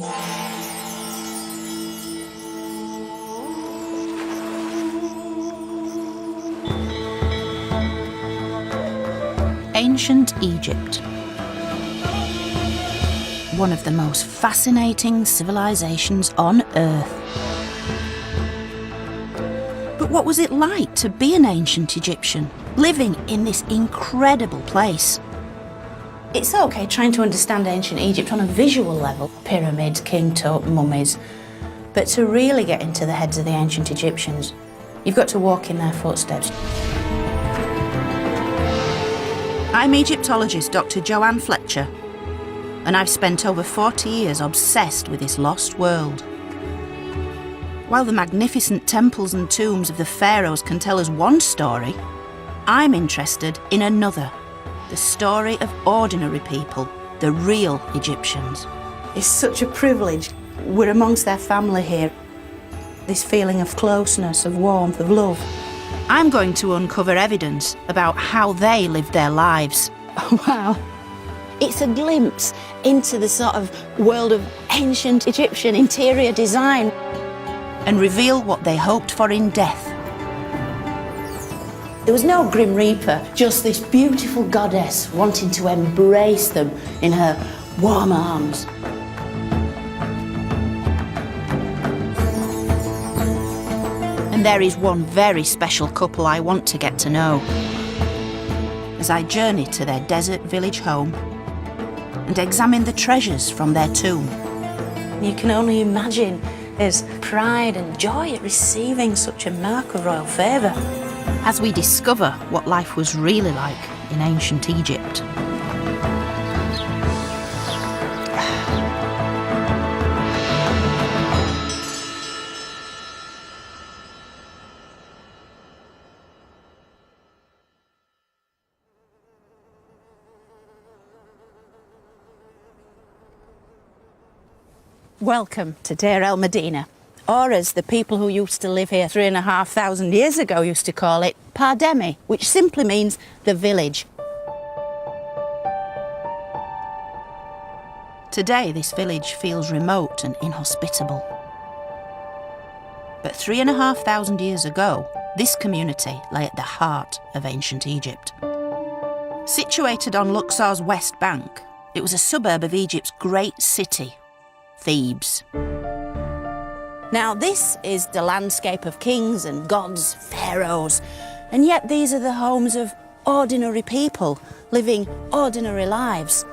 Ancient Egypt. One of the most fascinating civilizations on Earth. But what was it like to be an ancient Egyptian, living in this incredible place? It's okay trying to understand ancient Egypt on a visual level, pyramids, king tut, mummies, but to really get into the heads of the ancient Egyptians, you've got to walk in their footsteps. I'm Egyptologist Dr. Joanne Fletcher, and I've spent over 40 years obsessed with this lost world. While the magnificent temples and tombs of the pharaohs can tell us one story, I'm interested in another, the story of ordinary people, the real Egyptians. It's such a privilege. We're amongst their family here. This feeling of closeness, of warmth, of love. I'm going to uncover evidence about how they lived their lives. Oh, wow. It's a glimpse into the sort of world of ancient Egyptian interior design and reveal what they hoped for in death. There was no Grim Reaper, just this beautiful goddess wanting to embrace them in her warm arms. And there is one very special couple I want to get to know as I journey to their desert village home and examine the treasures from their tomb. You can only imagine his pride and joy at receiving such a mark of royal favour as we discover what life was really like in ancient Egypt. Welcome to Deir el Medina, or as the people who used to live here 3,500 years ago used to call it, Pardemi, which simply means the village. Today this village feels remote and inhospitable. But 3,500 years ago, this community lay at the heart of ancient Egypt. Situated on Luxor's west bank, it was a suburb of Egypt's great city, Thebes. Now this is the landscape of kings and gods, pharaohs, and yet these are the homes of ordinary people living ordinary lives.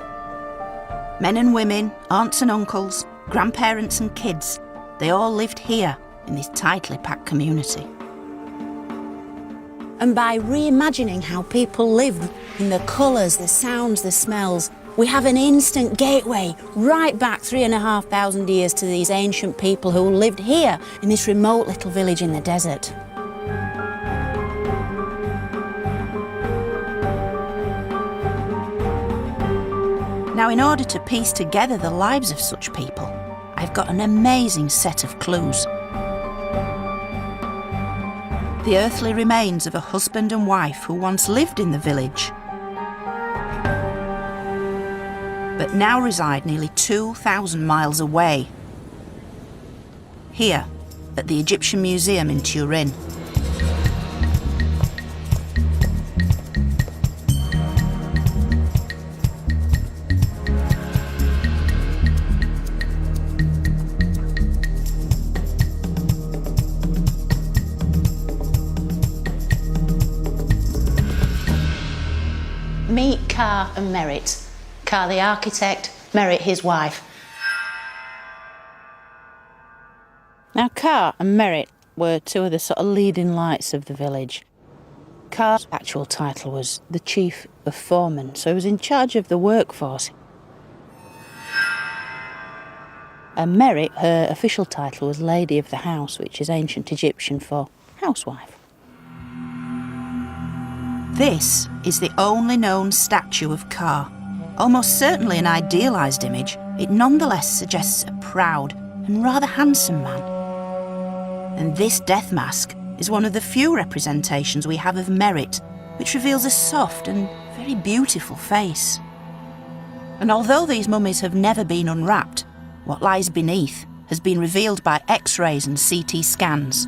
Men and women, aunts and uncles, grandparents and kids, they all lived here in this tightly packed community. And by reimagining how people lived in the colours, the sounds, the smells, we have an instant gateway right back 3,500 years to these ancient people who lived here in this remote little village in the desert. Now, in order to piece together the lives of such people, I've got an amazing set of clues. The earthly remains of a husband and wife who once lived in the village, but now reside nearly 2,000 miles away, here at the Egyptian Museum in Turin. Meet Ka and Merit. Ka the architect, Merit his wife. Now Ka and Merit were two of the sort of leading lights of the village. Ka's actual title was the chief of foremen, so he was in charge of the workforce. And Merit, her official title was Lady of the House, which is ancient Egyptian for housewife. This is the only known statue of Ka. Almost certainly an idealised image, it nonetheless suggests a proud and rather handsome man. And this death mask is one of the few representations we have of Merit, which reveals a soft and very beautiful face. And although these mummies have never been unwrapped, what lies beneath has been revealed by X-rays and CT scans.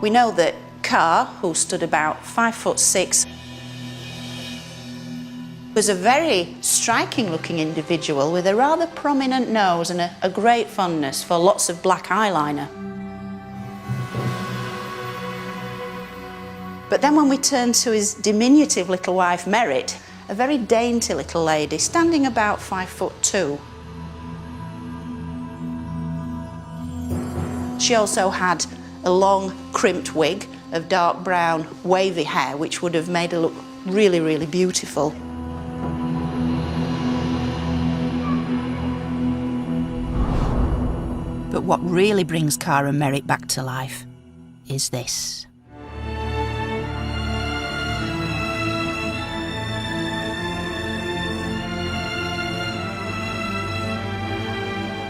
We know that Carr, who stood about 5'6", was a very striking-looking individual with a rather prominent nose and a great fondness for lots of black eyeliner. But then when we turn to his diminutive little wife, Merritt, a very dainty little lady, standing about 5'2". She also had a long, crimped wig of dark brown, wavy hair, which would have made her look really, really beautiful. But what really brings Cara Merritt back to life is this.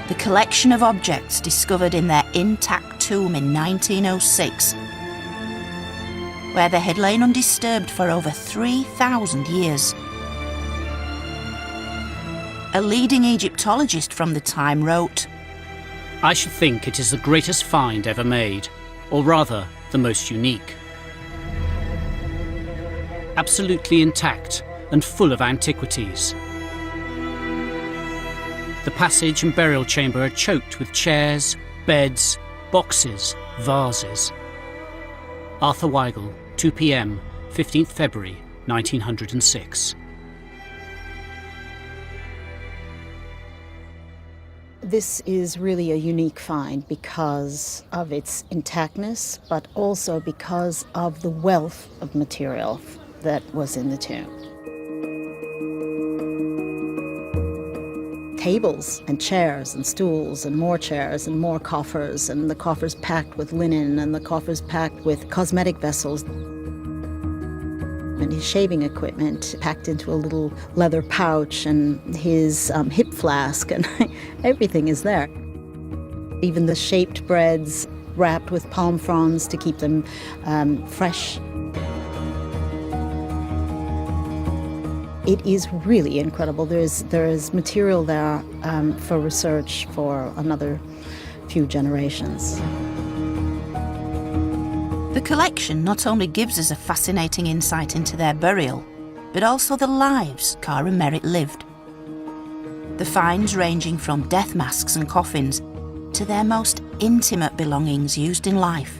The collection of objects discovered in their intact tomb in 1906, where they had lain undisturbed for over 3,000 years. A leading Egyptologist from the time wrote, "I should think it is the greatest find ever made, or rather, the most unique. Absolutely intact and full of antiquities. The passage and burial chamber are choked with chairs, beds, boxes, vases." Arthur Weigel, 2 p.m, 15th February 1906. This is really a unique find because of its intactness, but also because of the wealth of material that was in the tomb. Tables and chairs and stools and more chairs and more coffers, and the coffers packed with linen and the coffers packed with cosmetic vessels. And his shaving equipment packed into a little leather pouch, and his hip flask, and everything is there. Even the shaped breads wrapped with palm fronds to keep them fresh. It is really incredible. There is material there for research for another few generations. The collection not only gives us a fascinating insight into their burial, but also the lives Cara Merritt lived. The finds ranging from death masks and coffins to their most intimate belongings used in life,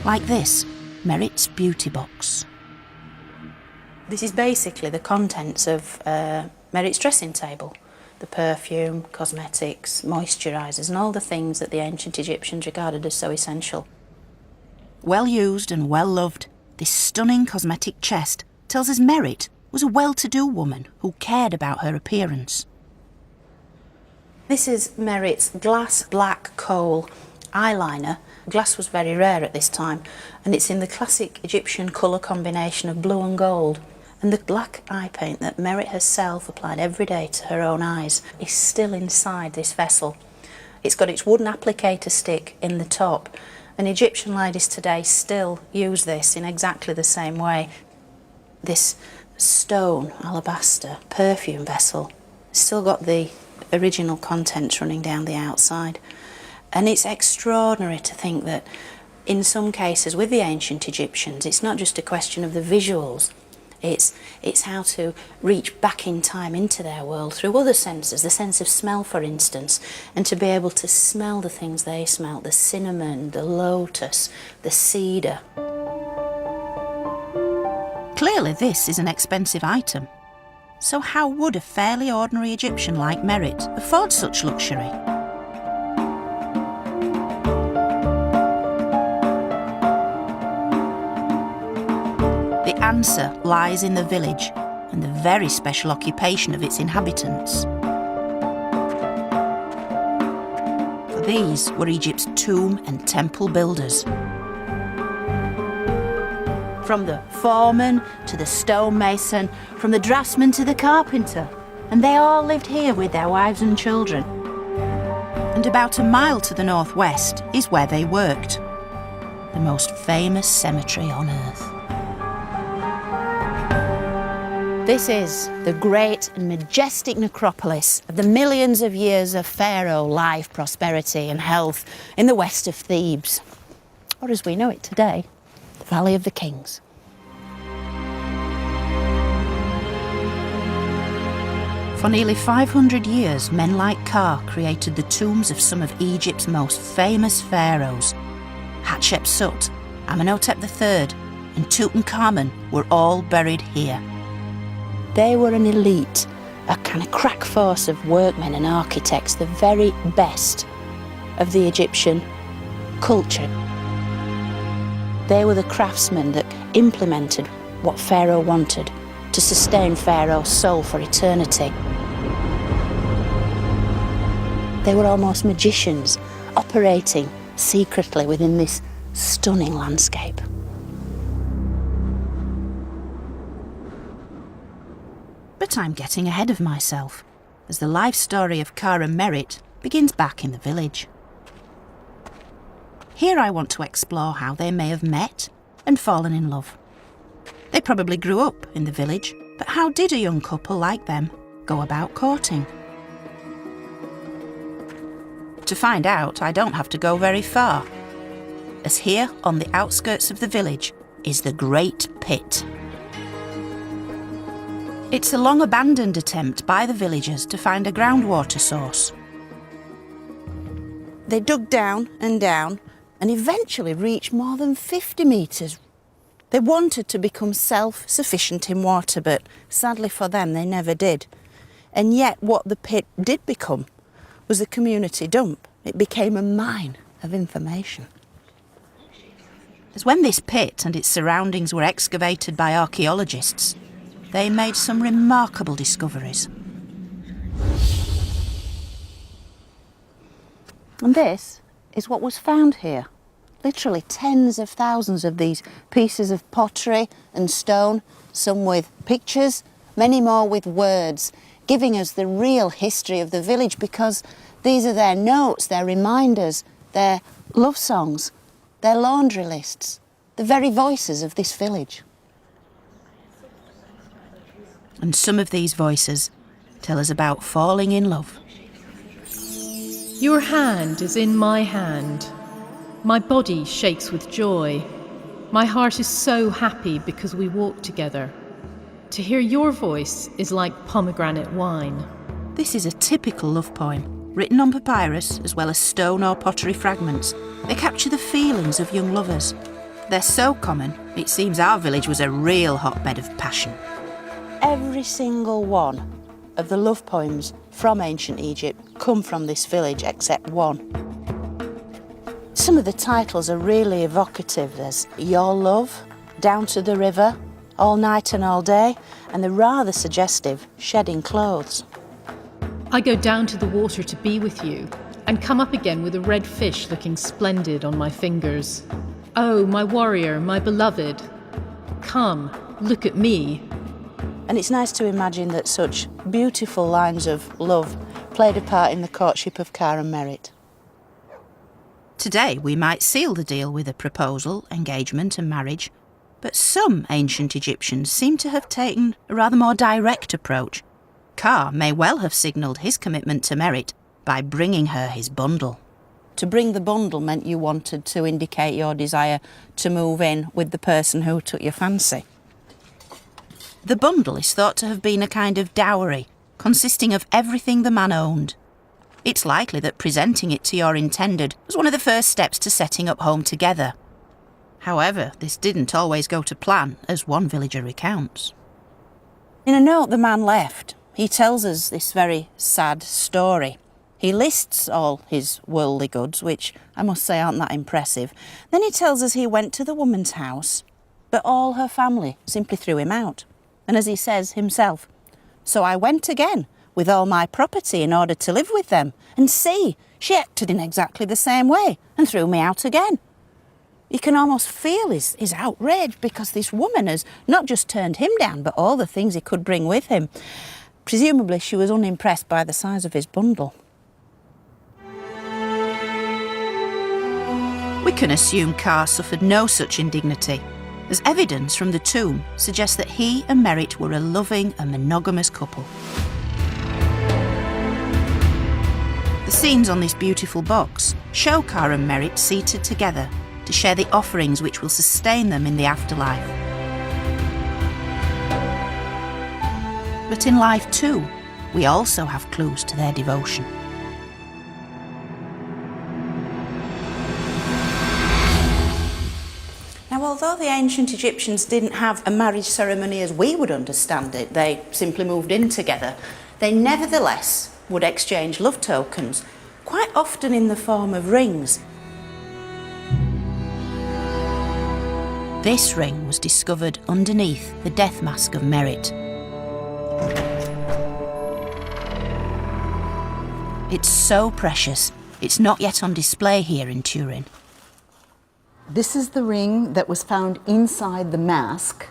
like this, Merritt's beauty box. This is basically the contents of Merritt's dressing table. The perfume, cosmetics, moisturisers and all the things that the ancient Egyptians regarded as so essential. Well used and well loved, this stunning cosmetic chest tells us Merritt was a well-to-do woman who cared about her appearance. This is Merritt's glass black coal eyeliner. Glass was very rare at this time, and it's in the classic Egyptian colour combination of blue and gold. And the black eye paint that Merritt herself applied every day to her own eyes is still inside this vessel. It's got its wooden applicator stick in the top, and Egyptian ladies today still use this in exactly the same way. This stone alabaster perfume vessel still got the original contents running down the outside. And it's extraordinary to think that in some cases with the ancient Egyptians, it's not just a question of the visuals. It's how to reach back in time into their world through other senses, the sense of smell, for instance, and to be able to smell the things they smelt, the cinnamon, the lotus, the cedar. Clearly this is an expensive item. So how would a fairly ordinary Egyptian like Merritt afford such luxury? The answer lies in the village and the very special occupation of its inhabitants. These were Egypt's tomb and temple builders. From the foreman to the stonemason, from the draftsman to the carpenter, and they all lived here with their wives and children. And about a mile to the northwest is where they worked, the most famous cemetery on earth. This is the great and majestic necropolis of the millions of years of pharaoh life, prosperity and health in the west of Thebes, or as we know it today, the Valley of the Kings. For nearly 500 years, men like Ka created the tombs of some of Egypt's most famous pharaohs. Hatshepsut, Amenhotep III and Tutankhamun were all buried here. They were an elite, a kind of crack force of workmen and architects, the very best of the Egyptian culture. They were the craftsmen that implemented what Pharaoh wanted to sustain Pharaoh's soul for eternity. They were almost magicians, operating secretly within this stunning landscape. But I'm getting ahead of myself, as the life story of Ka and Merit begins back in the village. Here I want to explore how they may have met and fallen in love. They probably grew up in the village, but how did a young couple like them go about courting? To find out, I don't have to go very far, as here on the outskirts of the village is the Great Pit. It's a long-abandoned attempt by the villagers to find a groundwater source. They dug down and eventually reached more than 50 metres. They wanted to become self-sufficient in water, but sadly for them, they never did. And yet what the pit did become was a community dump. It became a mine of information. As when this pit and its surroundings were excavated by archaeologists, they made some remarkable discoveries. And this is what was found here. Literally tens of thousands of these pieces of pottery and stone, some with pictures, many more with words, giving us the real history of the village, because these are their notes, their reminders, their love songs, their laundry lists, the very voices of this village. And some of these voices tell us about falling in love. Your hand is in my hand. My body shakes with joy. My heart is so happy because we walk together. To hear your voice is like pomegranate wine. This is a typical love poem, written on papyrus as well as stone or pottery fragments. They capture the feelings of young lovers. They're so common, it seems our village was a real hotbed of passion. Every single one of the love poems from ancient Egypt come from this village except one. Some of the titles are really evocative. There's Your Love, Down to the River, All Night and All Day, and the rather suggestive Shedding Clothes. I go down to the water to be with you and come up again with a red fish looking splendid on my fingers. Oh, my warrior, my beloved, come, look at me. And it's nice to imagine that such beautiful lines of love played a part in the courtship of Ka and Merit. Today we might seal the deal with a proposal, engagement and marriage, but some ancient Egyptians seem to have taken a rather more direct approach. Ka may well have signalled his commitment to Merit by bringing her his bundle. To bring the bundle meant you wanted to indicate your desire to move in with the person who took your fancy. The bundle is thought to have been a kind of dowry, consisting of everything the man owned. It's likely that presenting it to your intended was one of the first steps to setting up home together. However, this didn't always go to plan, as one villager recounts. In a note the man left, he tells us this very sad story. He lists all his worldly goods, which I must say aren't that impressive. Then he tells us he went to the woman's house, but all her family simply threw him out. And as he says himself, so I went again with all my property in order to live with them, and see, she acted in exactly the same way and threw me out again. You can almost feel his outrage, because this woman has not just turned him down, but all the things he could bring with him. Presumably she was unimpressed by the size of his bundle. We can assume Ka suffered no such indignity. as evidence from the tomb suggests that he and Merritt were a loving and monogamous couple. The scenes on this beautiful box show Car and Merritt seated together to share the offerings which will sustain them in the afterlife. But in life too, we also have clues to their devotion. Now, although the ancient Egyptians didn't have a marriage ceremony as we would understand it, they simply moved in together, they nevertheless would exchange love tokens, quite often in the form of rings. This ring was discovered underneath the death mask of Merritt. It's so precious, it's not yet on display here in Turin. This is the ring that was found inside the mask,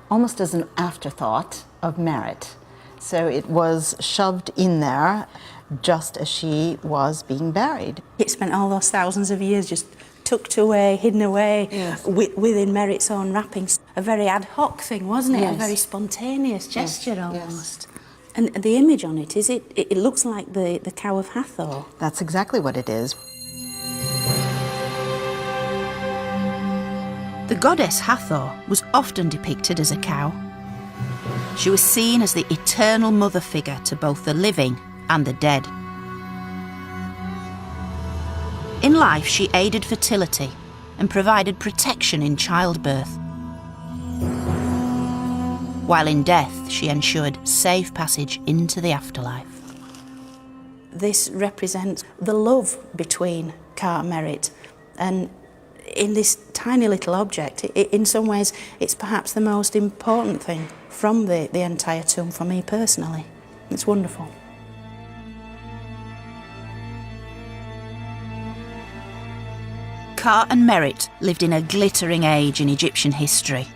almost as an afterthought of Merritt. So it was shoved in there just as she was being buried. It spent all those thousands of years just tucked away, hidden away, yes, within Merritt's own wrappings. A very ad hoc thing, wasn't it? Yes. A very spontaneous gesture, Yes. almost. And the image on it, it looks like the cow of Hathor. That's exactly what it is. The goddess Hathor was often depicted as a cow. She was seen as the eternal mother figure to both the living and the dead. In life, she aided fertility and provided protection in childbirth. While in death, she ensured safe passage into the afterlife. This represents the love between Car and Merritt, and in this tiny little object, in some ways, it's perhaps the most important thing from the entire tomb for me personally. It's wonderful. Car and Merritt lived in a glittering age in Egyptian history.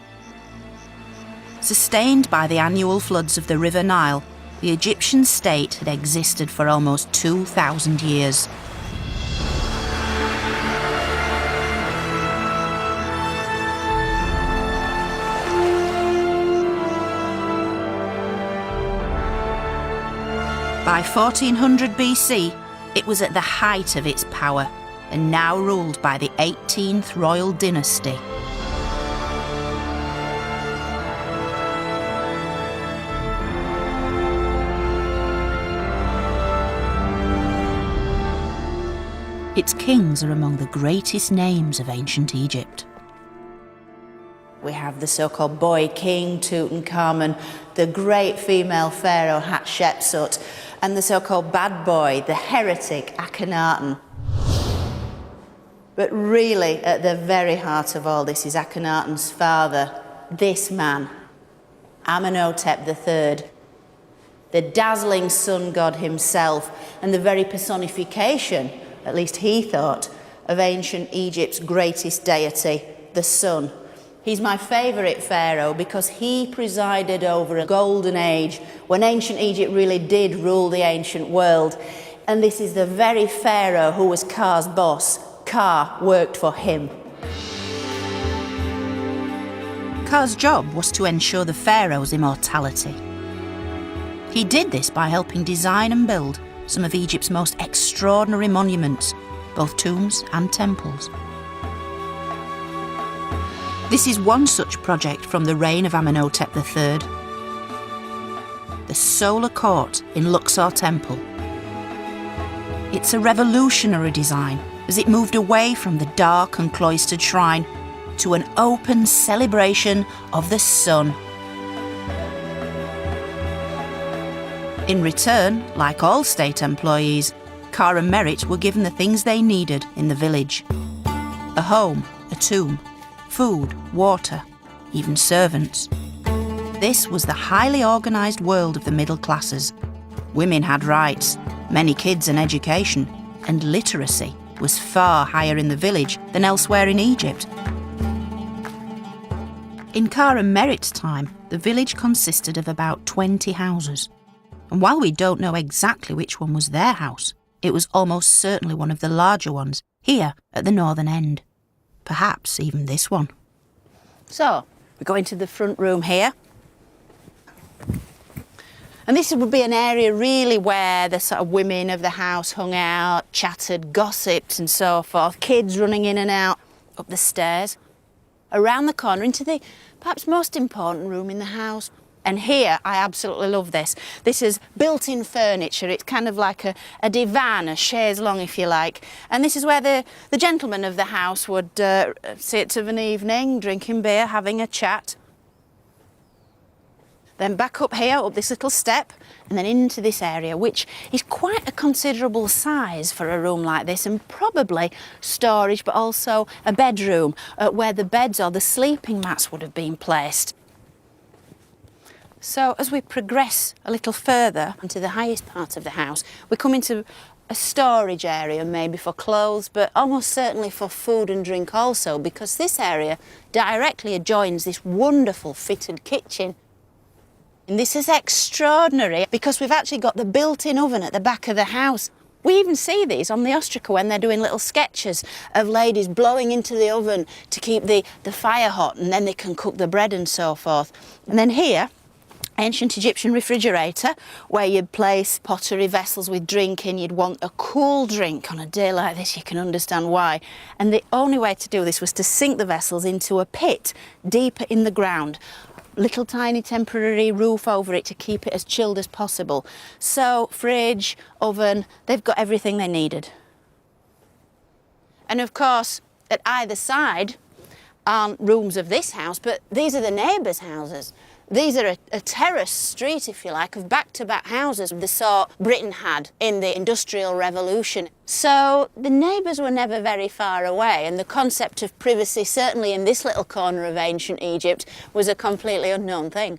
Sustained by the annual floods of the River Nile, the Egyptian state had existed for almost 2,000 years. By 1400 BC, it was at the height of its power and now ruled by the 18th royal dynasty. Its kings are among the greatest names of ancient Egypt. We have the so-called boy king, Tutankhamun, the great female pharaoh, Hatshepsut, and the so-called bad boy, the heretic, Akhenaten. But really, at the very heart of all this is Akhenaten's father, this man, Amenhotep III, the dazzling sun god himself, and the very personification, at least he thought, of ancient Egypt's greatest deity, the sun. He's my favourite pharaoh because he presided over a golden age when ancient Egypt really did rule the ancient world. And this is the very pharaoh who was Ka's boss. Ka worked for him. Ka's job was to ensure the pharaoh's immortality. He did this by helping design and build some of Egypt's most extraordinary monuments, both tombs and temples. This is one such project from the reign of Amenhotep III. The Solar Court in Luxor Temple. It's a revolutionary design as it moved away from the dark and cloistered shrine to an open celebration of the sun. In return, like all state employees, Ka and Merritt were given the things they needed in the village. A home, a tomb, food, water, even servants. This was the highly organised world of the middle classes. Women had rights, many kids an education, and literacy was far higher in the village than elsewhere in Egypt. In Ka and Merritt's time, the village consisted of about 20 houses. And while we don't know exactly which one was their house, it was almost certainly one of the larger ones, here at the northern end. Perhaps even this one. So, we go into the front room here. And this would be an area really where the sort of women of the house hung out, chatted, gossiped and so forth. Kids running in and out up the stairs. Around the corner into the perhaps most important room in the house. And here, I absolutely love this. This is built-in furniture. It's kind of like a divan, a chaise longue, if you like. And this is where the gentlemen of the house would sit of an evening, drinking beer, having a chat. Then back up here, up this little step, and then into this area, which is quite a considerable size for a room like this, and probably storage, but also a bedroom where the beds or the sleeping mats would have been placed. So as we progress a little further into the highest part of the house, we come into a storage area, maybe for clothes, but almost certainly for food and drink also, because this area directly adjoins this wonderful fitted kitchen. And this is extraordinary because we've actually got the built-in oven at the back of the house. We even see these on the Ostraca when they're doing little sketches of ladies blowing into the oven to keep the fire hot, and then they can cook the bread and so forth. And then here, ancient Egyptian refrigerator where you'd place pottery vessels with drink in. You'd want a cool drink on a day like this. You can understand why. And the only way to do this was to sink the vessels into a pit deeper in the ground. Little tiny temporary roof over it to keep it as chilled as possible. So fridge, oven, they've got everything they needed. And of course, at either side aren't rooms of this house, but these are the neighbours' houses. These are a terrace street, if you like, of back-to-back houses of the sort Britain had in the Industrial Revolution. So the neighbours were never very far away, and the concept of privacy, certainly in this little corner of ancient Egypt, was a completely unknown thing.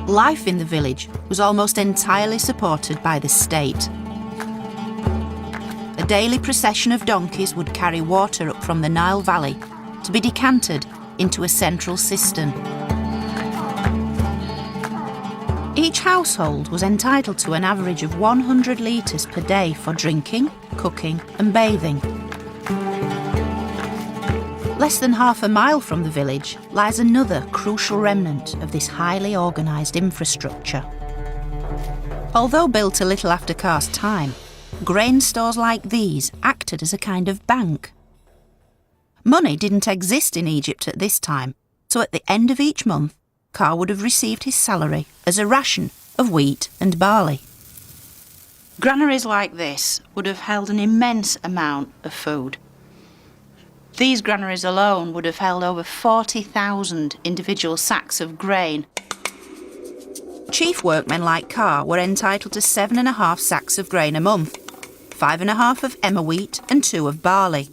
Life in the village was almost entirely supported by the state. A daily procession of donkeys would carry water up from the Nile Valley to be decanted into a central cistern. Each household was entitled to an average of 100 litres per day for drinking, cooking and bathing. Less than half a mile from the village lies another crucial remnant of this highly organised infrastructure. Although built a little after Car's time, grain stores like these acted as a kind of bank. Money didn't exist in Egypt at this time, so at the end of each month, Car would have received his salary as a ration of wheat and barley. Granaries like this would have held an immense amount of food. These granaries alone would have held over 40,000 individual sacks of grain. Chief workmen like Car were entitled to 7.5 sacks of grain a month, 5.5 of emmer wheat and 2 of barley.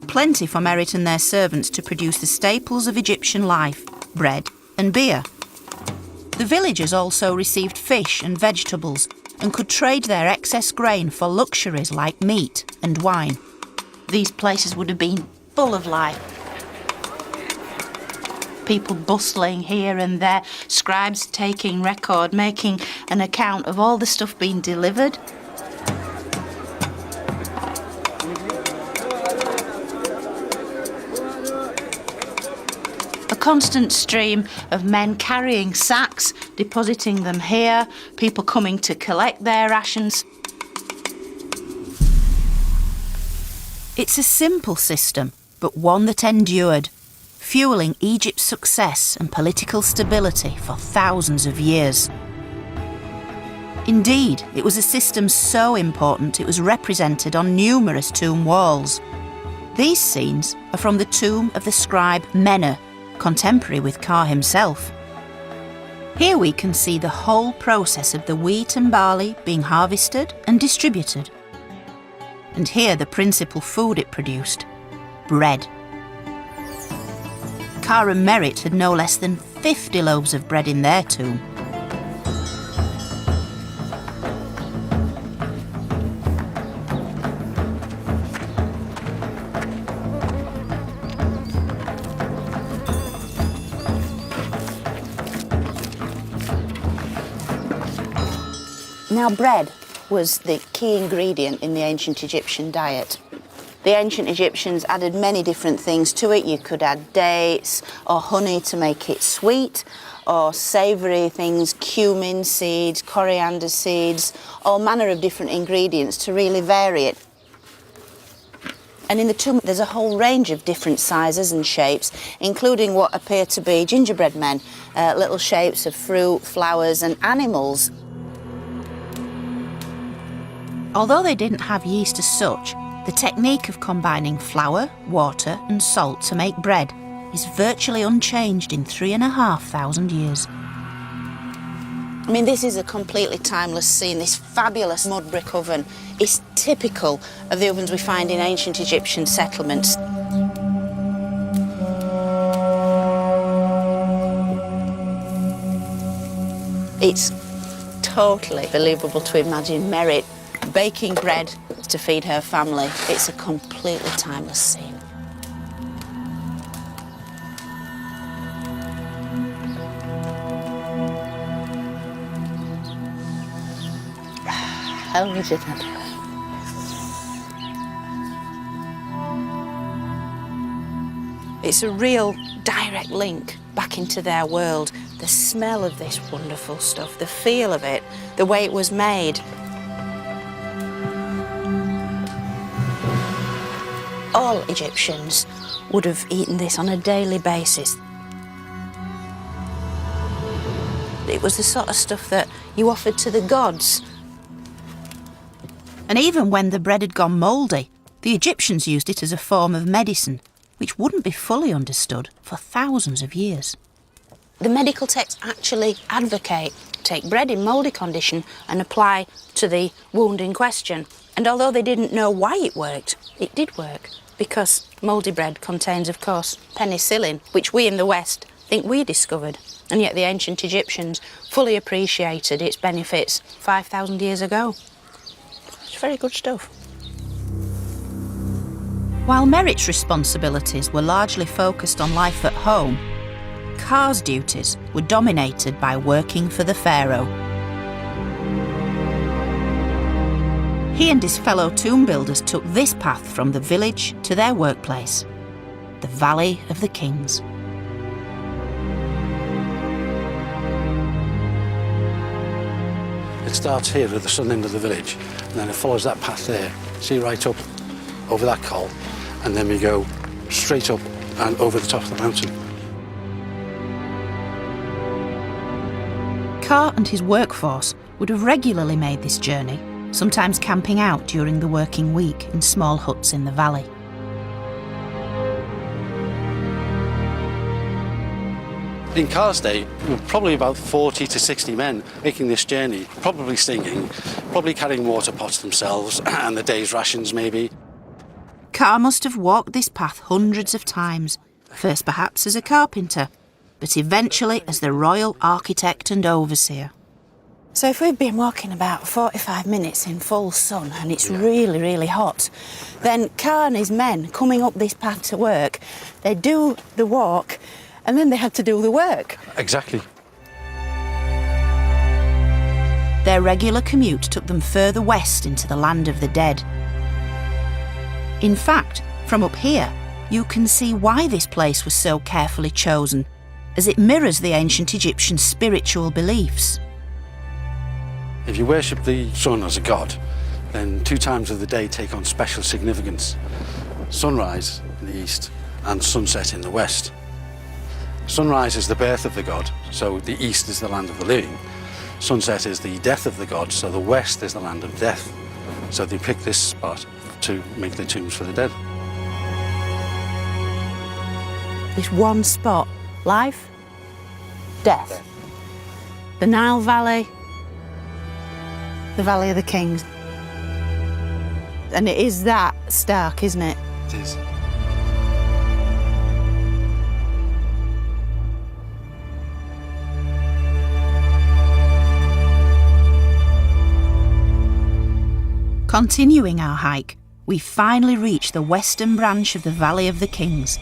Plenty for Merit and their servants to produce the staples of Egyptian life, bread and beer. The villagers also received fish and vegetables and could trade their excess grain for luxuries like meat and wine. These places would have been full of life. People bustling here and there, scribes taking record, making an account of all the stuff being delivered. A constant stream of men carrying sacks, depositing them here, people coming to collect their rations. It's a simple system, but one that endured, fueling Egypt's success and political stability for thousands of years. Indeed, it was a system so important it was represented on numerous tomb walls. These scenes are from the tomb of the scribe Menna, contemporary with Car himself. Here we can see the whole process of the wheat and barley being harvested and distributed. And here the principal food it produced, bread. Car and Merit had no less than 50 loaves of bread in their tomb. Now bread was the key ingredient in the ancient Egyptian diet. The ancient Egyptians added many different things to it. You could add dates or honey to make it sweet, or savoury things, cumin seeds, coriander seeds, all manner of different ingredients to really vary it. And in the tomb there's a whole range of different sizes and shapes, including what appear to be gingerbread men, little shapes of fruit, flowers and animals. Although they didn't have yeast as such, the technique of combining flour, water and salt to make bread is virtually unchanged in 3,500 years. I mean, this is a completely timeless scene. This fabulous mud brick oven is typical of the ovens we find in ancient Egyptian settlements. It's totally believable to imagine Merit baking bread to feed her family. It's a completely timeless scene. How is it? It's a real direct link back into their world. The smell of this wonderful stuff, the feel of it, the way it was made. All Egyptians would have eaten this on a daily basis. It was the sort of stuff that you offered to the gods. And even when the bread had gone mouldy, the Egyptians used it as a form of medicine, which wouldn't be fully understood for thousands of years. The medical texts actually advocate take bread in mouldy condition and apply to the wound in question. And although they didn't know why it worked, it did work, because mouldy bread contains, of course, penicillin, which we in the West think we discovered. And yet the ancient Egyptians fully appreciated its benefits 5,000 years ago. It's very good stuff. While Merit's responsibilities were largely focused on life at home, Ka's duties were dominated by working for the pharaoh. He and his fellow tomb builders took this path from the village to their workplace, the Valley of the Kings. It starts here at the southern end of the village, and then it follows that path there. See, right up over that col, and then we go straight up and over the top of the mountain. Ka and his workforce would have regularly made this journey, sometimes camping out during the working week in small huts in the valley. In Ka's day, there were probably about 40 to 60 men making this journey, probably singing, probably carrying water pots themselves, and the day's rations maybe. Ka must have walked this path hundreds of times, first perhaps as a carpenter, but eventually as the royal architect and overseer. So if we've been walking about 45 minutes in full sun and it's really, really hot, then Ka and his men coming up this path to work, they do the walk and then they had to do the work. Exactly. Their regular commute took them further west into the land of the dead. In fact, from up here, you can see why this place was so carefully chosen, as it mirrors the ancient Egyptian spiritual beliefs. If you worship the sun as a god, then 2 times of the day take on special significance. Sunrise in the east and sunset in the west. Sunrise is the birth of the god, so the east is the land of the living. Sunset is the death of the god, so the west is the land of death. So they picked this spot to make the tombs for the dead. This one spot, life, death. The Nile Valley, the Valley of the Kings. And it is that stark, isn't it? It is. Continuing our hike, we finally reach the western branch of the Valley of the Kings,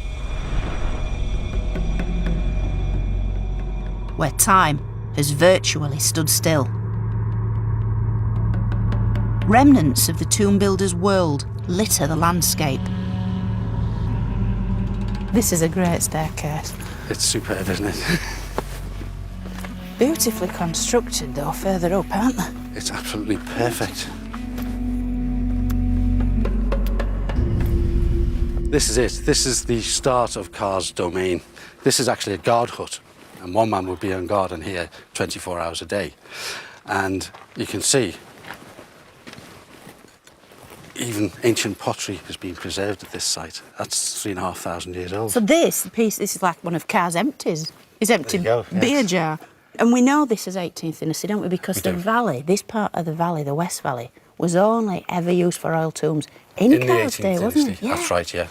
where time has virtually stood still. Remnants of the tomb builder's world litter the landscape. This is a great staircase. It's superb, isn't it? Beautifully constructed, though, further up, aren't they? It's absolutely perfect. This is it. This is the start of Car's domain. This is actually a guard hut, and one man would be on guard in here 24 hours a day. And you can see even ancient pottery has been preserved at this site. That's 3,500 years old. So this is like one of Car's empties. His empty There you go, beer yes. jar. And we know this is 18th dynasty, don't we? Because We the do. valley, this part of the valley, the West Valley, was only ever used for royal tombs in In the Car's 18th day, wasn't dynasty. it? Yeah. That's right, yeah.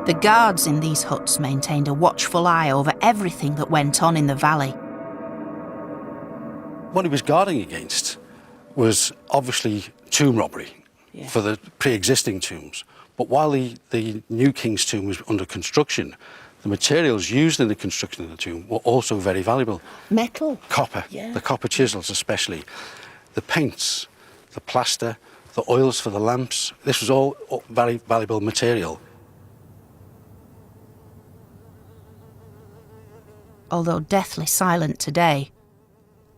The guards in these huts maintained a watchful eye over everything that went on in the valley. What he was guarding against was obviously tomb robbery for the pre-existing tombs. But while the new king's tomb was under construction, the materials used in the construction of the tomb were also very valuable. Metal. Copper, Yeah. the copper chisels especially, the paints, the plaster, the oils for the lamps. This was all very valuable material. Although deathly silent today,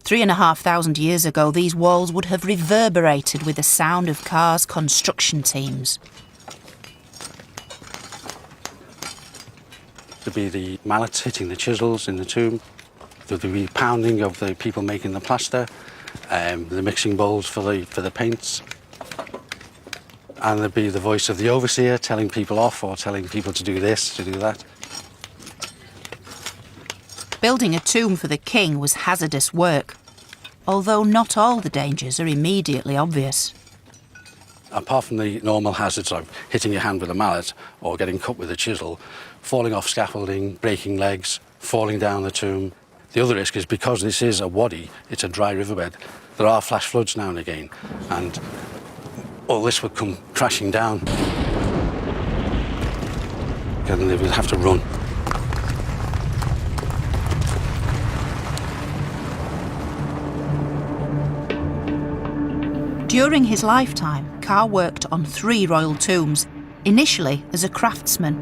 3,500 years ago these walls would have reverberated with the sound of Car's construction teams. There'd be the mallets hitting the chisels in the tomb. There'd be pounding of the people making the plaster, the mixing bowls for the paints. And there'd be the voice of the overseer telling people off or telling people to do this, to do that. Building a tomb for the king was hazardous work, although not all the dangers are immediately obvious. Apart from the normal hazards of hitting your hand with a mallet or getting cut with a chisel, falling off scaffolding, breaking legs, falling down the tomb. The other risk is because this is a wadi, it's a dry riverbed, there are flash floods now and again, and all this would come crashing down. And they would have to run. During his lifetime, Car worked on 3 royal tombs, initially as a craftsman.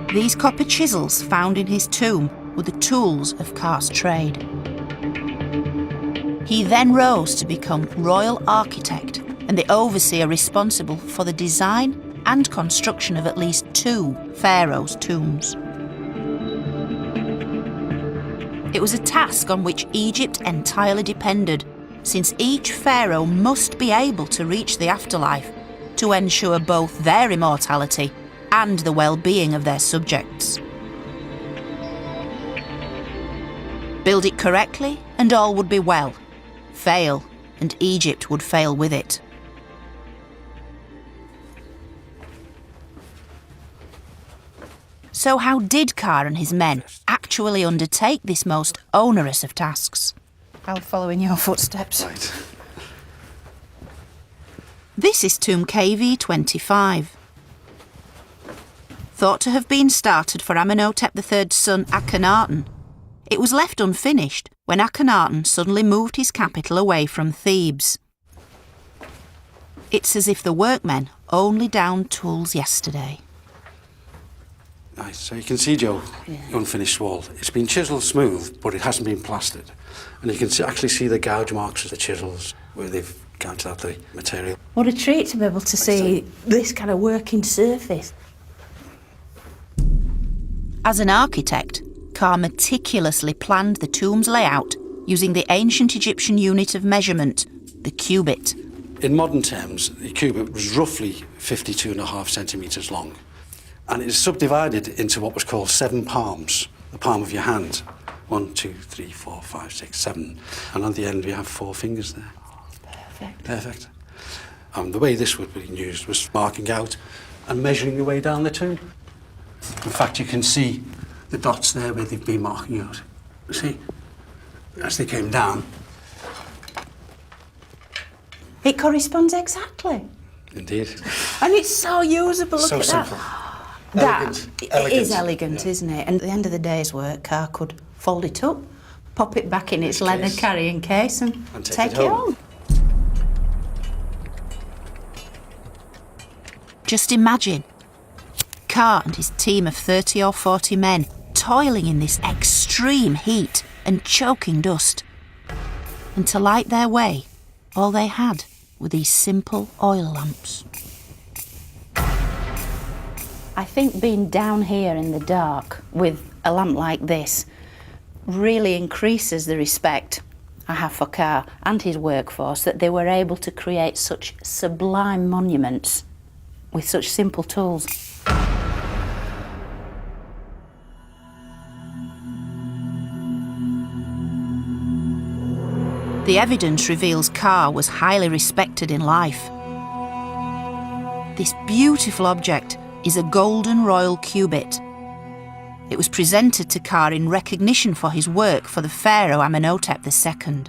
These copper chisels found in his tomb were the tools of Car's trade. He then rose to become royal architect and the overseer responsible for the design and construction of at least 2 pharaohs' tombs. It was a task on which Egypt entirely depended, since each pharaoh must be able to reach the afterlife to ensure both their immortality and the well-being of their subjects. Build it correctly and all would be well. Fail, and Egypt would fail with it. So how did Car and his men actually undertake this most onerous of tasks? I'll follow in your footsteps. Right. This is tomb KV25. Thought to have been started for Amenhotep III's son Akhenaten, it was left unfinished when Akhenaten suddenly moved his capital away from Thebes. It's as if the workmen only downed tools yesterday. Nice. So you can see, Joe, the unfinished wall. It's been chiselled smooth, but it hasn't been plastered. And you can actually see the gouge marks of the chisels where they've gouged out the material. What a treat to be able to see this kind of working surface. As an architect, Car meticulously planned the tomb's layout using the ancient Egyptian unit of measurement, the cubit. In modern terms, the cubit was roughly 52.5 centimetres long. And it is subdivided into what was called 7 palms, the palm of your hand. 1, 2, 3, 4, 5, 6, 7. And on the end we have 4 fingers there. Perfect. Perfect. The way this would be used was marking out and measuring your way down the tomb. In fact, you can see the dots there where they've been marking out. See? As they came down. It corresponds exactly. Indeed. And it's so usable, look So at simple. that. Elegant. It is elegant, isn't it? And at the end of the day's work, Car could fold it up, pop it back in its leather Case. carrying case and take it home. Just imagine Carr and his team of 30 or 40 men toiling in this extreme heat and choking dust. And to light their way, all they had were these simple oil lamps. I think being down here in the dark with a lamp like this really increases the respect I have for Carr and his workforce, that they were able to create such sublime monuments with such simple tools. The evidence reveals Carr was highly respected in life. This beautiful object is a golden royal cubit. It was presented to Carr in recognition for his work for the pharaoh Amenhotep II.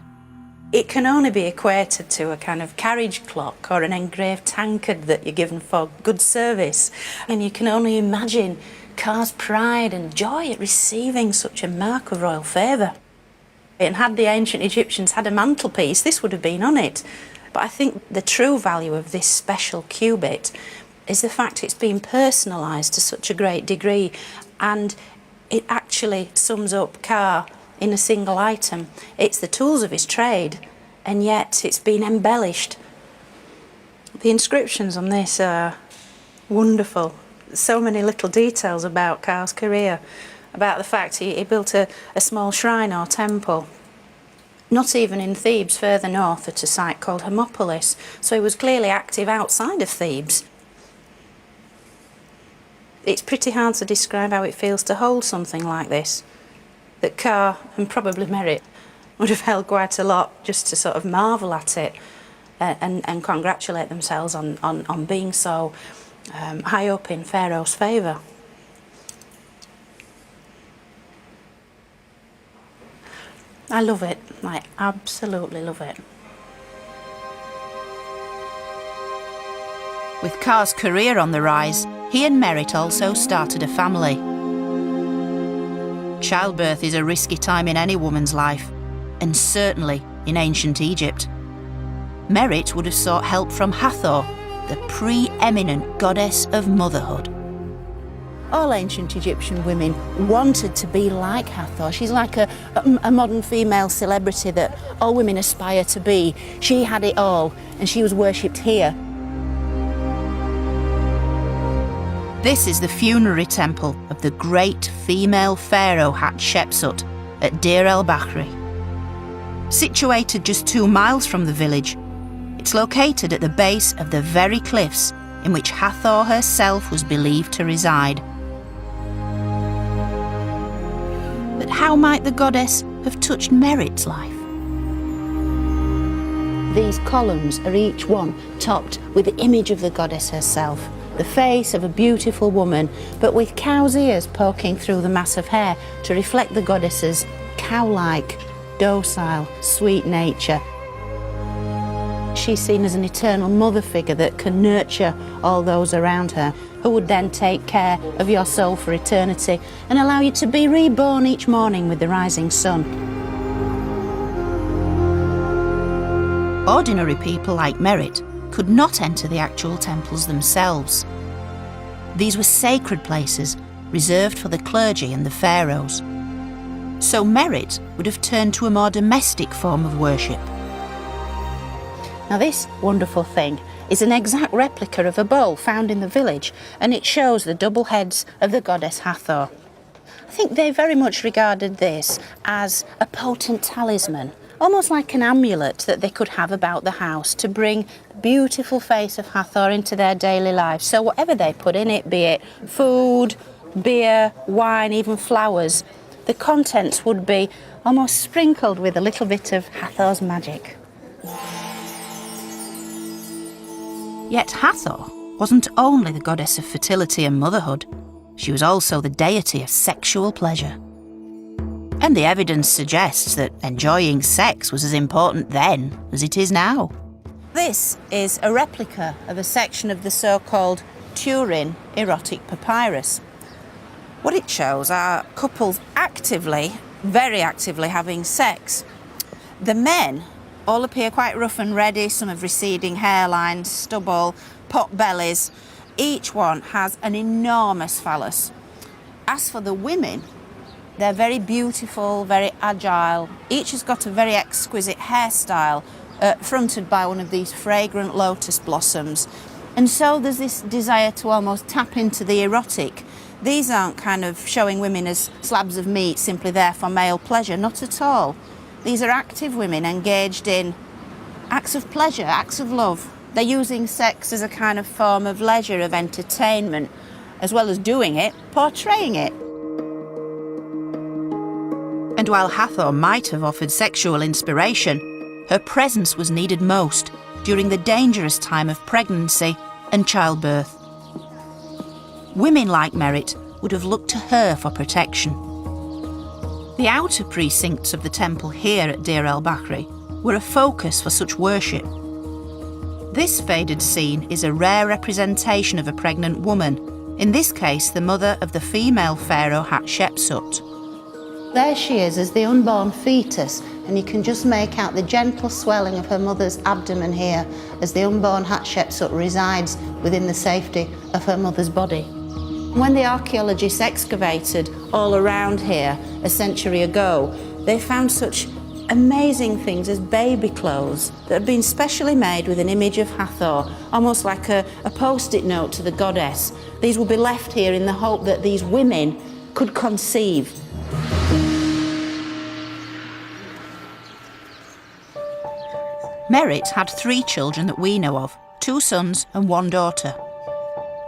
It can only be equated to a kind of carriage clock or an engraved tankard that you're given for good service. And you can only imagine Carr's pride and joy at receiving such a mark of royal favour. And had the ancient Egyptians had a mantelpiece, this would have been on it. But I think the true value of this special cubit is the fact it's been personalised to such a great degree, and it actually sums up Carr in a single item. It's the tools of his trade, and yet it's been embellished. The inscriptions on this are wonderful. So many little details about Carr's career, about the fact he built a small shrine or temple, not even in Thebes, further north at a site called Hermopolis, so he was clearly active outside of Thebes. It's pretty hard to describe how it feels to hold something like this, that Carr, and probably Merritt, would have held quite a lot just to sort of marvel at it and congratulate themselves on being so high up in Pharaoh's favour. I love it, I absolutely love it. With Carr's career on the rise, he and Merritt also started a family. Childbirth is a risky time in any woman's life, and certainly in ancient Egypt. Merritt would have sought help from Hathor, the pre-eminent goddess of motherhood. All ancient Egyptian women wanted to be like Hathor. She's like a modern female celebrity that all women aspire to be. She had it all, and she was worshipped here. This is the funerary temple of the great female pharaoh Hatshepsut at Deir el-Bahri. Situated just 2 miles from the village, it's located at the base of the very cliffs in which Hathor herself was believed to reside. But how might the goddess have touched Merritt's life? These columns are each one topped with the image of the goddess herself, the face of a beautiful woman, but with cow's ears poking through the mass of hair to reflect the goddess's cow-like, docile, sweet nature. She's seen as an eternal mother figure that can nurture all those around her, who would then take care of your soul for eternity and allow you to be reborn each morning with the rising sun. Ordinary people like Merritt could not enter the actual temples themselves. These were sacred places reserved for the clergy and the pharaohs. So Merritt would have turned to a more domestic form of worship. Now this wonderful thing is an exact replica of a bowl found in the village, and it shows the double heads of the goddess Hathor. I think they very much regarded this as a potent talisman, almost like an amulet that they could have about the house to bring the beautiful face of Hathor into their daily lives. So whatever they put in it, be it food, beer, wine, even flowers, the contents would be almost sprinkled with a little bit of Hathor's magic. Yet Hathor wasn't only the goddess of fertility and motherhood, she was also the deity of sexual pleasure. And the evidence suggests that enjoying sex was as important then as it is now. This is a replica of a section of the so-called Turin erotic papyrus. What it shows are couples actively very actively having sex. The men all appear quite rough and ready. Some have receding hairlines, stubble, pot bellies. Each one has an enormous phallus. As for the women, they're very beautiful, very agile. Each has got a very exquisite hairstyle, fronted by one of these fragrant lotus blossoms. And so there's this desire to almost tap into the erotic. These aren't kind of showing women as slabs of meat simply there for male pleasure, not at all. These are active women engaged in acts of pleasure, acts of love. They're using sex as a kind of form of leisure, of entertainment, as well as doing it, portraying it. And while Hathor might have offered sexual inspiration, her presence was needed most during the dangerous time of pregnancy and childbirth. Women like Merit would have looked to her for protection. The outer precincts of the temple here at Deir el-Bahri were a focus for such worship. This faded scene is a rare representation of a pregnant woman, in this case the mother of the female pharaoh Hatshepsut. There she is as the unborn fetus, and you can just make out the gentle swelling of her mother's abdomen here as the unborn Hatshepsut resides within the safety of her mother's body. When the archaeologists excavated all around here a century ago, they found such amazing things as baby clothes that had been specially made with an image of Hathor, almost like a post-it note to the goddess. These will be left here in the hope that these women could conceive. Merit had 3 children that we know of, 2 sons and 1 daughter.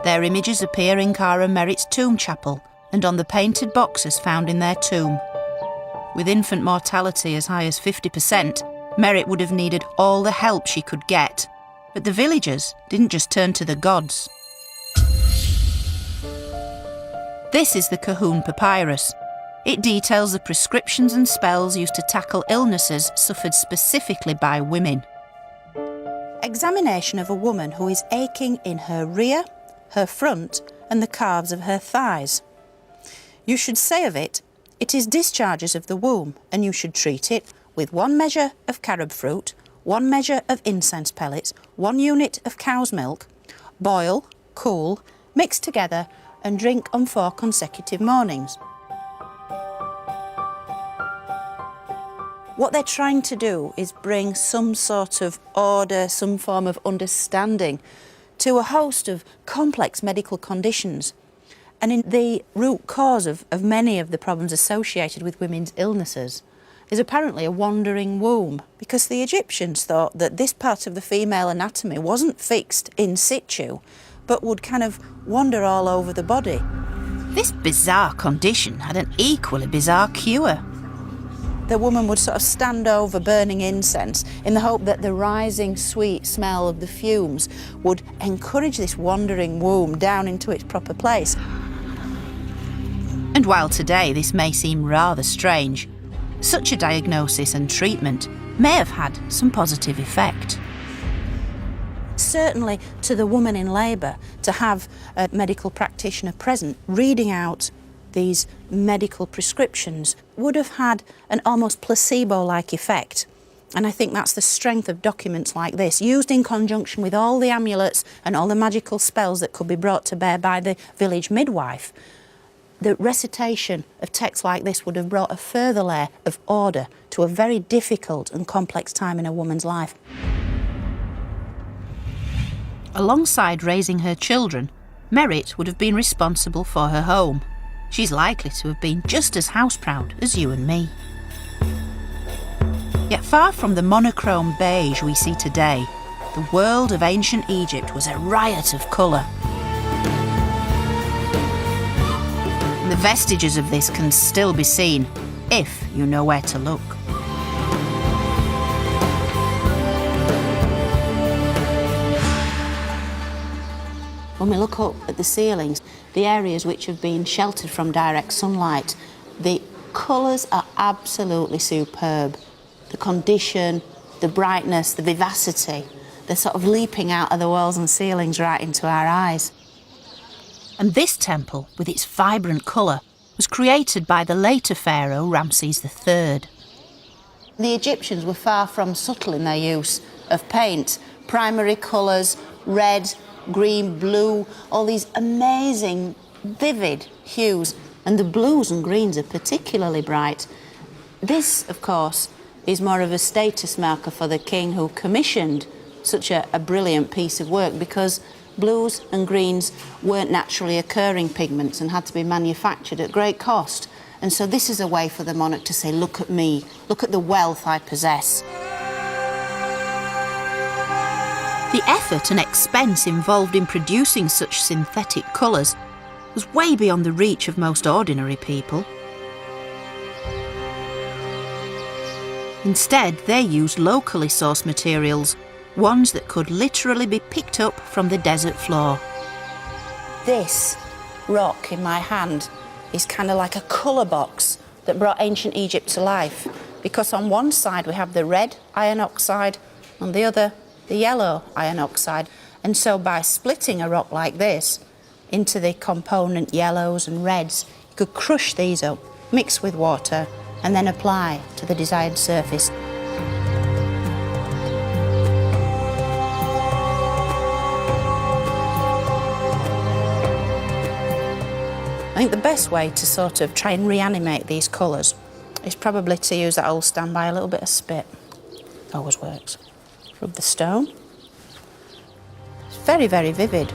Their images appear in Kara Merit's tomb chapel and on the painted boxes found in their tomb. With infant mortality as high as 50%, Merit would have needed all the help she could get. But the villagers didn't just turn to the gods. This is the Kahun Papyrus. It details the prescriptions and spells used to tackle illnesses suffered specifically by women. Examination of a woman who is aching in her rear, her front, and the calves of her thighs. You should say of it, it is discharges of the womb, and you should treat it with 1 measure of carob fruit, 1 measure of incense pellets, 1 unit of cow's milk, boil, cool, mix together, and drink on 4 consecutive mornings. What they're trying to do is bring some sort of order, some form of understanding to a host of complex medical conditions. And in the root cause of many of the problems associated with women's illnesses is apparently a wandering womb, because the Egyptians thought that this part of the female anatomy wasn't fixed in situ, but would kind of wander all over the body. This bizarre condition had an equally bizarre cure. The woman would sort of stand over burning incense in the hope that the rising sweet smell of the fumes would encourage this wandering womb down into its proper place. And while today this may seem rather strange, such a diagnosis and treatment may have had some positive effect. Certainly to the woman in labour, to have a medical practitioner present reading out these medical prescriptions would have had an almost placebo-like effect. And I think that's the strength of documents like this, used in conjunction with all the amulets and all the magical spells that could be brought to bear by the village midwife. The recitation of texts like this would have brought a further layer of order to a very difficult and complex time in a woman's life. Alongside raising her children, Merit would have been responsible for her home. She's likely to have been just as house-proud as you and me. Yet far from the monochrome beige we see today, the world of ancient Egypt was a riot of colour. And the vestiges of this can still be seen, if you know where to look. When we look up at the ceilings, the areas which have been sheltered from direct sunlight, the colours are absolutely superb. The condition, the brightness, the vivacity, they're sort of leaping out of the walls and ceilings right into our eyes. And this temple, with its vibrant colour, was created by the later pharaoh Ramses III. The Egyptians were far from subtle in their use of paint. Primary colours, red, green, blue, all these amazing, vivid hues. And the blues and greens are particularly bright. This, of course, is more of a status marker for the king who commissioned such a brilliant piece of work, because blues and greens weren't naturally occurring pigments and had to be manufactured at great cost. And so this is a way for the monarch to say, look at me, look at the wealth I possess. The effort and expense involved in producing such synthetic colours was way beyond the reach of most ordinary people. Instead, they used locally sourced materials, ones that could literally be picked up from the desert floor. This rock in my hand is kind of like a colour box that brought ancient Egypt to life, because on one side we have the red iron oxide, on the other the yellow iron oxide. And so by splitting a rock like this into the component yellows and reds, you could crush these up, mix with water, and then apply to the desired surface. I think the best way to sort of try and reanimate these colours is probably to use that old standby, a little bit of spit. Always works. Rub the stone. It's very, very vivid.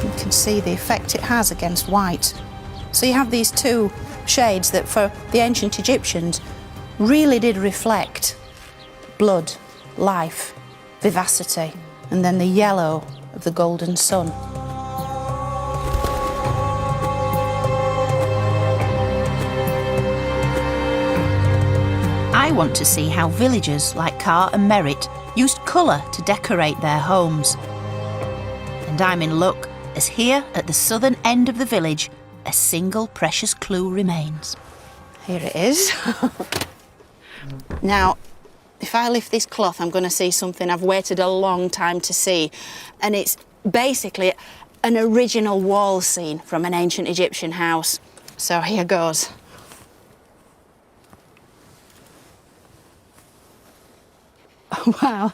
You can see the effect it has against white. So you have these two shades that for the ancient Egyptians really did reflect blood, life, vivacity, and then the yellow of the golden sun. I want to see how villagers like Ka and Merritt used colour to decorate their homes. And I'm in luck, as here at the southern end of the village, a single precious clue remains. Here it is. Now, if I lift this cloth, I'm going to see something I've waited a long time to see. And it's basically an original wall scene from an ancient Egyptian house. So here goes. Oh, wow.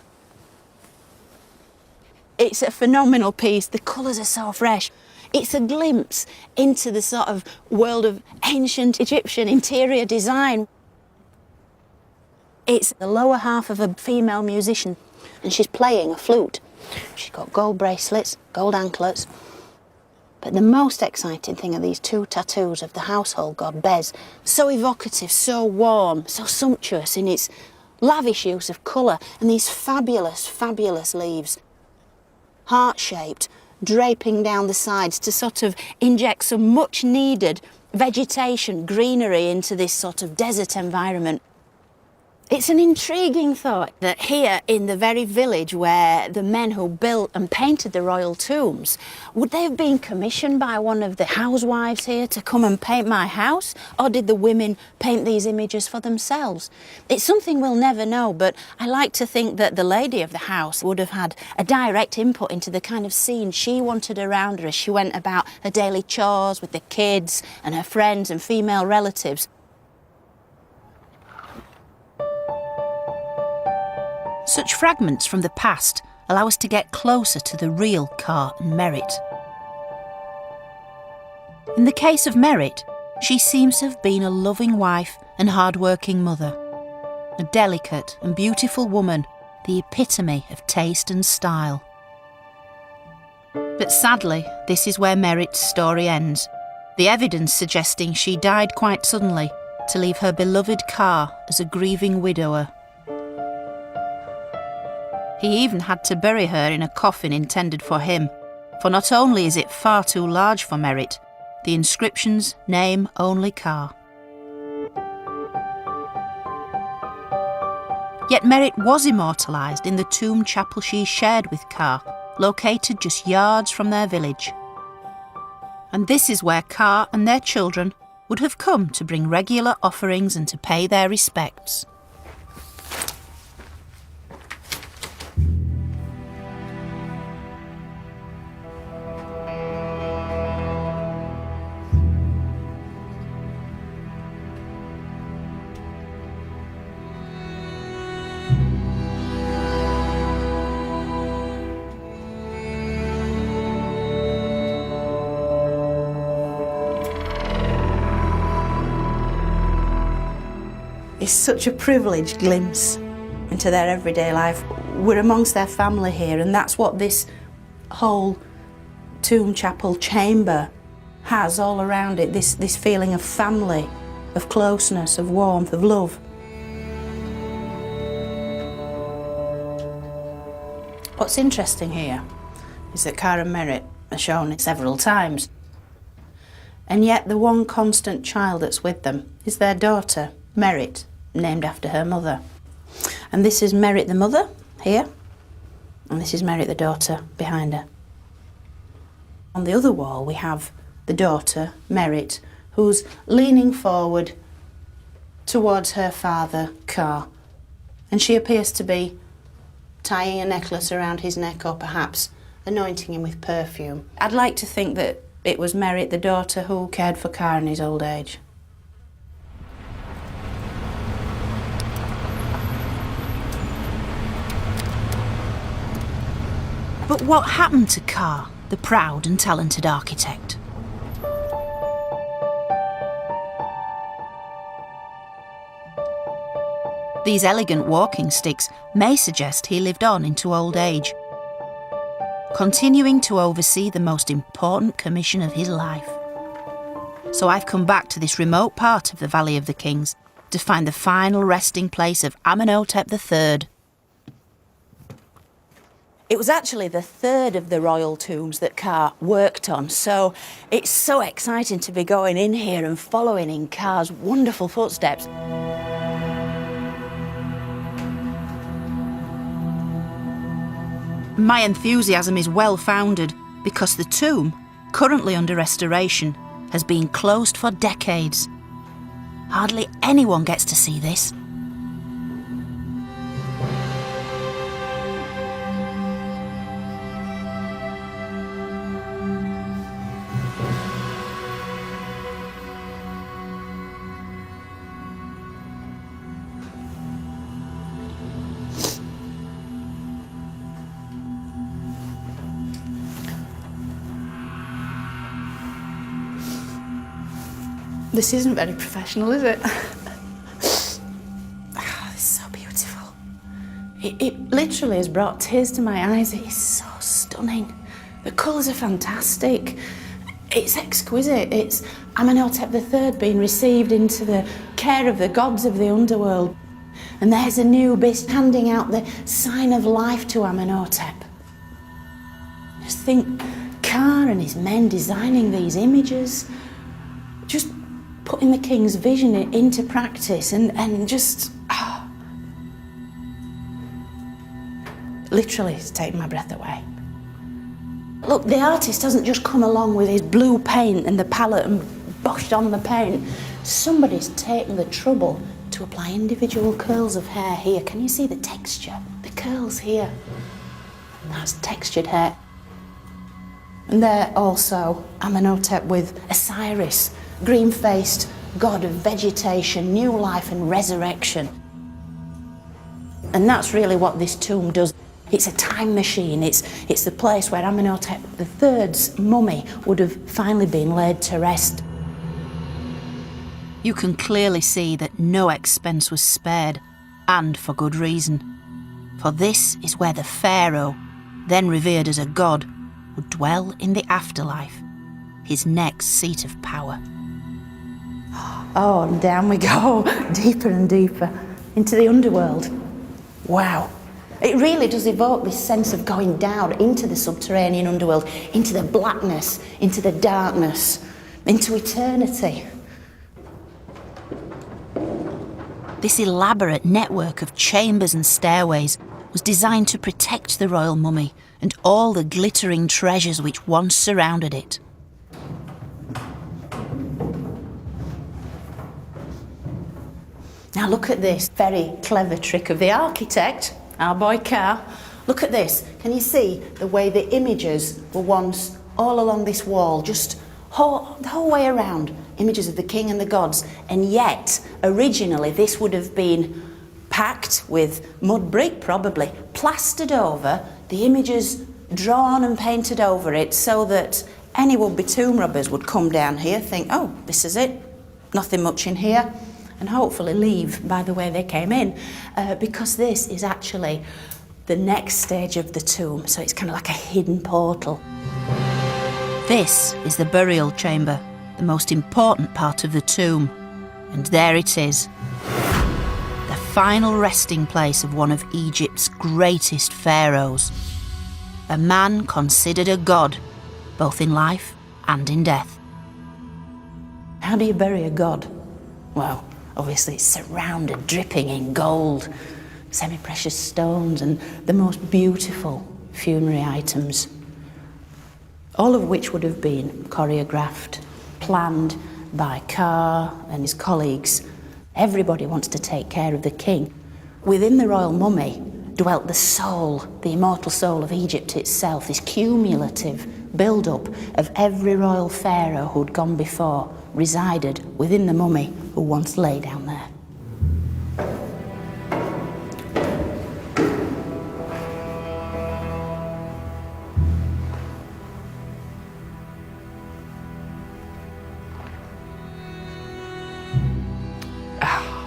It's a phenomenal piece. The colours are so fresh. It's a glimpse into the sort of world of ancient Egyptian interior design. It's the lower half of a female musician, and she's playing a flute. She's got gold bracelets, gold anklets. But the most exciting thing are these two tattoos of the household god Bez. So evocative, so warm, so sumptuous in its lavish use of colour, and these fabulous, fabulous leaves. Heart-shaped, draping down the sides to sort of inject some much-needed vegetation, greenery into this sort of desert environment. It's an intriguing thought that here in the very village where the men who built and painted the royal tombs, would they have been commissioned by one of the housewives here to come and paint my house? Or did the women paint these images for themselves? It's something we'll never know, but I like to think that the lady of the house would have had a direct input into the kind of scene she wanted around her as she went about her daily chores with the kids and her friends and female relatives. Such fragments from the past allow us to get closer to the real Ka and Merritt. In the case of Merritt, she seems to have been a loving wife and hard-working mother, a delicate and beautiful woman, the epitome of taste and style. But sadly, this is where Merritt's story ends, the evidence suggesting she died quite suddenly to leave her beloved Ka as a grieving widower. He even had to bury her in a coffin intended for him, for not only is it far too large for Merritt, the inscriptions name only Ka. Yet Merritt was immortalised in the tomb chapel she shared with Ka, located just yards from their village. And this is where Ka and their children would have come to bring regular offerings and to pay their respects. It's such a privileged glimpse into their everyday life. We're amongst their family here, and that's what this whole tomb chapel chamber has all around it, this feeling of family, of closeness, of warmth, of love. What's interesting here is that Cara and Merritt are shown several times, and yet the one constant child that's with them is their daughter, Merritt, named after her mother. And this is Merritt the mother, here, and this is Merritt the daughter, behind her. On the other wall we have the daughter, Merritt, who's leaning forward towards her father, Car, and she appears to be tying a necklace around his neck, or perhaps anointing him with perfume. I'd like to think that it was Merritt, the daughter, who cared for Car in his old age. But what happened to Car, the proud and talented architect? These elegant walking sticks may suggest he lived on into old age, continuing to oversee the most important commission of his life. So I've come back to this remote part of the Valley of the Kings to find the final resting place of Amenhotep III. It was actually the third of the royal tombs that Car worked on, so it's so exciting to be going in here and following in Car's wonderful footsteps. My enthusiasm is well-founded because the tomb, currently under restoration, has been closed for decades. Hardly anyone gets to see this. This isn't very professional, is it? Oh, this is so beautiful. It literally has brought tears to my eyes. It is so stunning. The colours are fantastic. It's exquisite. It's Amenhotep III being received into the care of the gods of the underworld. And there's Anubis handing out the sign of life to Amenhotep. Just think, Car and his men designing these images, just putting the king's vision into practice and just... literally, it's taken my breath away. Look, the artist hasn't just come along with his blue paint and the palette and boshed on the paint. Somebody's taken the trouble to apply individual curls of hair here. Can you see the texture? The curls here. That's textured hair. And there also Amenhotep with Osiris, green-faced god of vegetation, new life and resurrection. And that's really what this tomb does. It's a time machine. It's the place where Amenhotep III's mummy would have finally been laid to rest. You can clearly see that no expense was spared, and for good reason. For this is where the pharaoh, then revered as a god, would dwell in the afterlife, his next seat of power. Oh, and down we go, deeper and deeper, into the underworld. Wow. It really does evoke this sense of going down into the subterranean underworld, into the blackness, into the darkness, into eternity. This elaborate network of chambers and stairways was designed to protect the royal mummy and all the glittering treasures which once surrounded it. Now look at this very clever trick of the architect, our boy Car. Look at this. Can you see the way the images were once all along this wall, just the whole way around, images of the king and the gods, and yet originally this would have been packed with mud brick, probably, plastered over, the images drawn and painted over it so that any would-be tomb robbers would come down here, think, oh, this is it, nothing much in here, and hopefully leave by the way they came in, because this is actually the next stage of the tomb, so it's kind of like a hidden portal. This is the burial chamber, the most important part of the tomb. And there it is, the final resting place of one of Egypt's greatest pharaohs. A man considered a god, both in life and in death. How do you bury a god? Well, obviously it's surrounded, dripping in gold, semi-precious stones and the most beautiful funerary items, all of which would have been choreographed, planned by Ka and his colleagues. Everybody wants to take care of the king. Within the royal mummy dwelt the soul, the immortal soul of Egypt itself, this cumulative build-up of every royal pharaoh who'd gone before, resided within the mummy who once lay down there.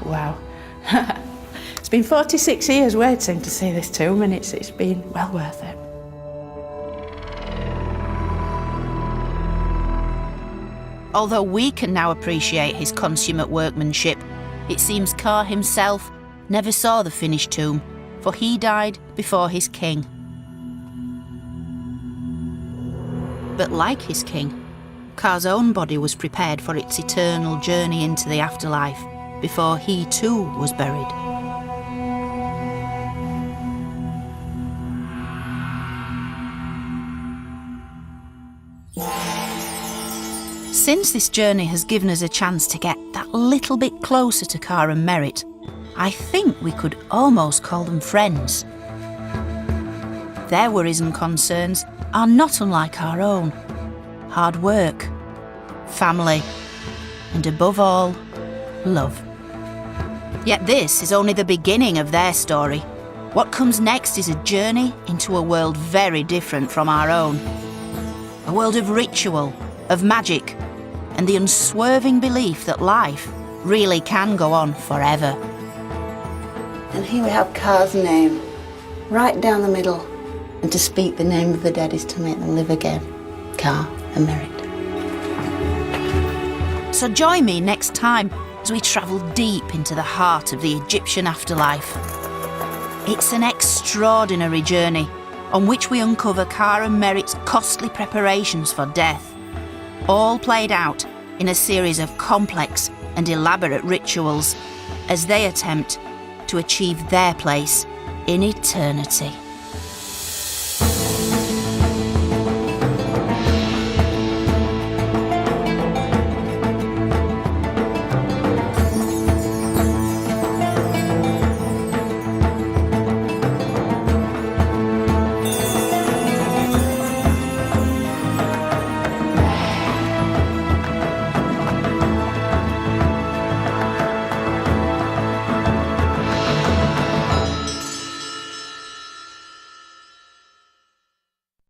Wow. It's been 46 years waiting to see this tomb, and it's been well worth it. Although we can now appreciate his consummate workmanship, it seems Ka himself never saw the finished tomb, for he died before his king. But like his king, Ka's own body was prepared for its eternal journey into the afterlife before he too was buried. Since this journey has given us a chance to get that little bit closer to Ka and Merritt, I think we could almost call them friends. Their worries and concerns are not unlike our own. Hard work, family, and above all, love. Yet this is only the beginning of their story. What comes next is a journey into a world very different from our own. A world of ritual, of magic, and the unswerving belief that life really can go on forever. And here we have Ka's name, right down the middle. And to speak the name of the dead is to make them live again. Ka and Merritt. So join me next time as we travel deep into the heart of the Egyptian afterlife. It's an extraordinary journey on which we uncover Ka and Merritt's costly preparations for death, all played out in a series of complex and elaborate rituals as they attempt to achieve their place in eternity.